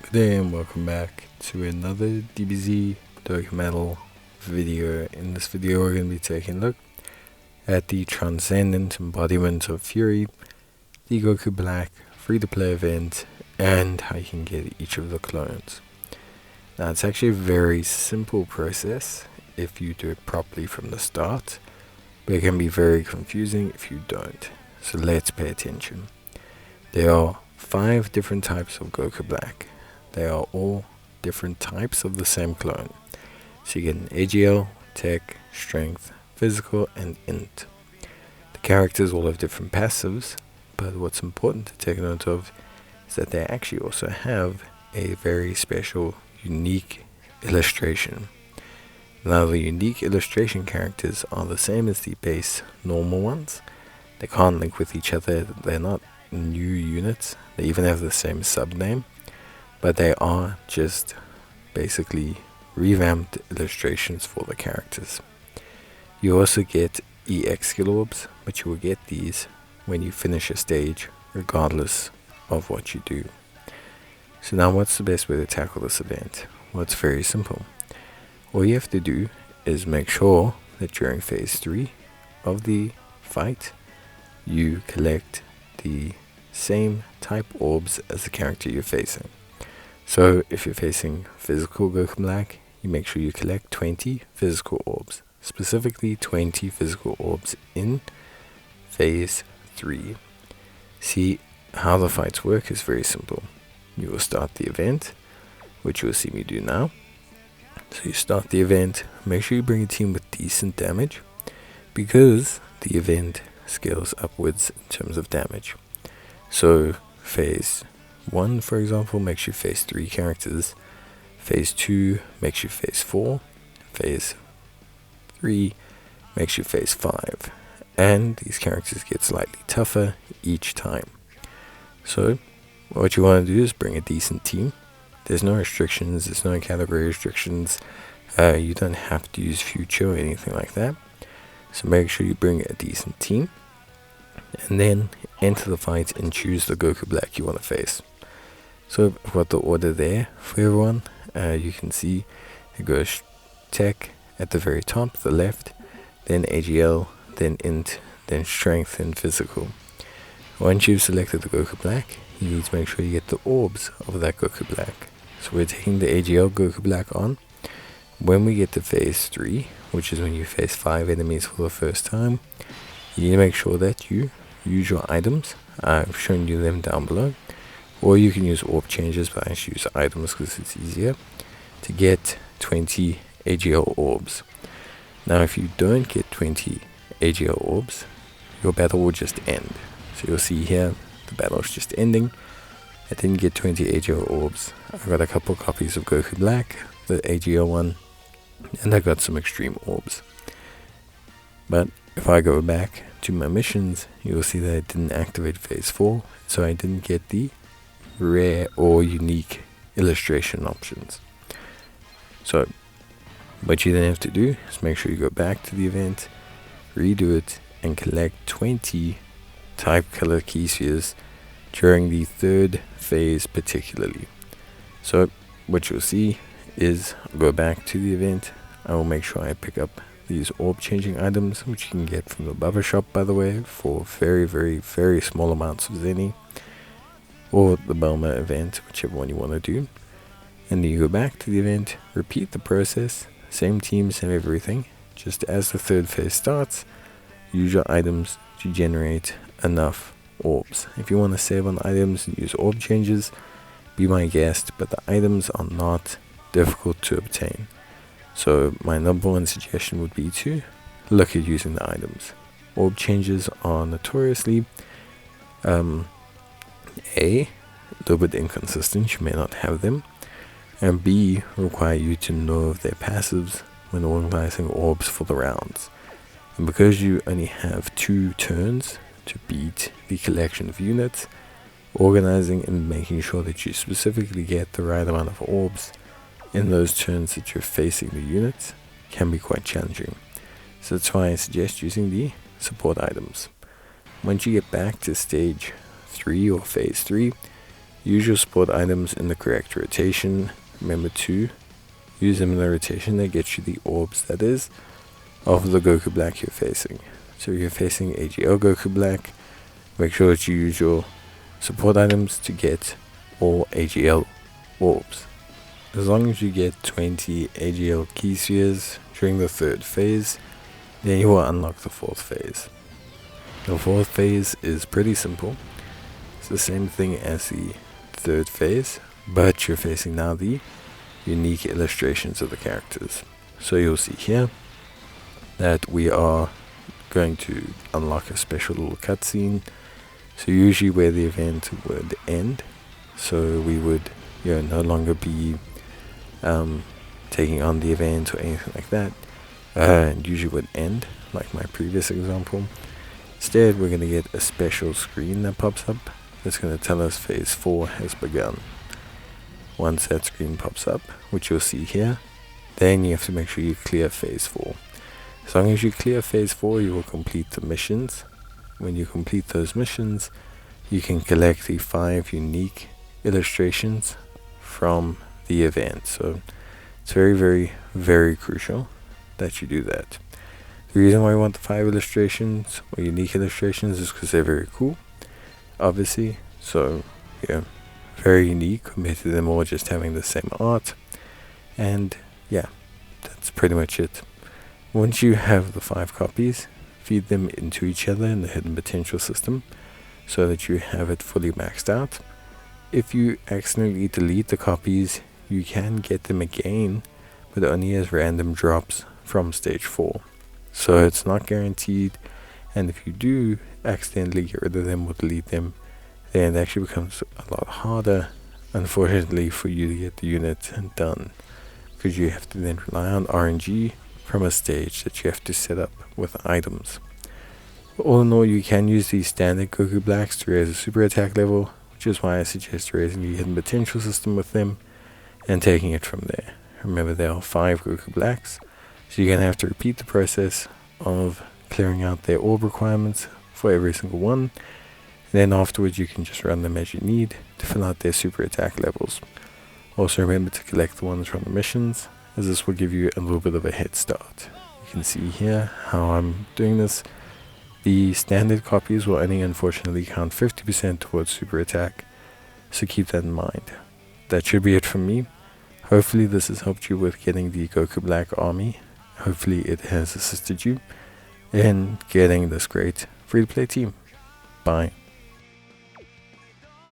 Good day and welcome back to another DBZ Dokkan video. In this video we're going to be taking a look at the Transcendent Embodiment of Fury, the Goku Black free-to-play event, and how you can get each of the clones. Now it's actually a very simple process if you do it properly from the start, but it can be very confusing if you don't. So let's pay attention. There are 5 different types of Goku Black. They are all different types of the same clone. So you get an AGL, Tech, Strength, Physical, and Int. The characters all have different passives, but what's important to take note of is that they actually also have a very special, unique illustration. Now the unique illustration characters are the same as the base normal ones. They can't link with each other, they're not new units, they even have the same subname. But they are just basically revamped illustrations for the characters. You also get EX skill orbs, but you will get these when you finish a stage, regardless of what you do. So now what's the best way to tackle this event? Well, it's very simple. All you have to do is make sure that during phase 3 of the fight, you collect the same type orbs as the character you're facing. So if you're facing physical Goku Black, you make sure you collect 20 physical orbs, specifically 20 physical orbs in phase 3. See, how the fights work is very simple. You will start the event, which you will see me do now. So you start the event, make sure you bring a team with decent damage, because the event scales upwards in terms of damage. So phase 1, for example, makes you face 3 characters. Phase 2 makes you face 4. Phase 3 makes you face 5. And these characters get slightly tougher each time. So what you want to do is bring a decent team. There's no restrictions, there's no category restrictions. You don't have to use future or anything like that. So make sure you bring a decent team. And then enter the fight and choose the Goku Black you want to face. So I've got the order there for everyone. You can see it goes Tech at the very top, the left, then AGL, then Int, then Strength and Physical. Once you've selected the Goku Black, you need to make sure you get the orbs of that Goku Black. So we're taking the AGL Goku Black on. When we get to phase 3, which is when you face 5 enemies for the first time, you need to make sure that you use your items. I've shown you them down below. Or you can use orb changes, but I just use items because it's easier to get 20 AGL orbs. Now if you don't get 20 AGL orbs, your battle will just end. So you'll see here, the battle is just ending. I didn't get 20 AGL orbs. I got a couple copies of Goku Black, the AGL one, and I got some extreme orbs. But if I go back to my missions, you'll see that I didn't activate phase 4, so I didn't get the rare or unique illustration options. So what you then have to do is make sure you go back to the event, redo it, and collect 20 type color key spheres during the 3rd phase particularly. So what you'll see is I'll go back to the event. I will make sure I pick up these orb changing items, which you can get from the buffer shop, by the way, for very, very, very small amounts of Zenny, or the Belma event, whichever one you want to do. And then you go back to the event, repeat the process, same team, same everything. Just as the 3rd phase starts, use your items to generate enough orbs. If you want to save on items and use orb changes, be my guest, but the items are not difficult to obtain. So my number 1 suggestion would be to look at using the items. Orb changes are notoriously A, little bit inconsistent, you may not have them, and B, require you to know of their passives when organizing orbs for the rounds. And because you only have 2 turns to beat the collection of units, organizing and making sure that you specifically get the right amount of orbs in those turns that you're facing the units can be quite challenging. So that's why I suggest using the support items. Once you get back to stage 3 or phase 3, Use your support items in the correct rotation. Remember to use them in the rotation that gets you the orbs, that is, of the Goku Black you're facing. So if you're facing AGL Goku Black, make sure that you use your support items to get all AGL orbs. As long as you get 20 AGL key spheres during the 3rd phase, then you will unlock the 4th phase. The 4th phase is pretty simple. It's the same thing as the 3rd phase, but you're facing now the unique illustrations of the characters. So you'll see here that we are going to unlock a special little cutscene. So usually where the event would end, so we would no longer be taking on the event or anything like that, and usually would end like my previous example. Instead, we're going to get a special screen that pops up that's going to tell us phase 4 has begun. Once that screen pops up, which you'll see here, then you have to make sure you clear phase 4. As long as you clear phase 4, you will complete the missions. When you complete those missions, you can collect the 5 unique illustrations from the event. So it's very, very, very crucial that you do that. The reason why I want the 5 illustrations or unique illustrations is because they're very cool, obviously. So yeah, very unique compared to them all just having the same art. And yeah, that's pretty much it. Once you have the 5 copies, feed them into each other in the hidden potential system so that you have it fully maxed out. If you accidentally delete the copies, you can get them again, but only as random drops from stage 4. So it's not guaranteed, and if you do accidentally get rid of them or delete them, then it actually becomes a lot harder, unfortunately, for you to get the unit done, because you have to then rely on RNG from a stage that you have to set up with items. But all in all, you can use these standard Goku Blacks to raise a super attack level, which is why I suggest raising the hidden potential system with them and taking it from there. Remember, there are 5 Goku Blacks, so you're going to have to repeat the process of clearing out their orb requirements for every single one, and then afterwards you can just run them as you need to fill out their super attack levels. Also remember to collect the ones from the missions, as this will give you a little bit of a head start. You can see here how I'm doing this. The standard copies will only unfortunately count 50% towards super attack, so keep that in mind. That should be it from me. Hopefully this has helped you with getting the Goku Black army. Hopefully it has assisted you in getting this great free-to-play team. Bye.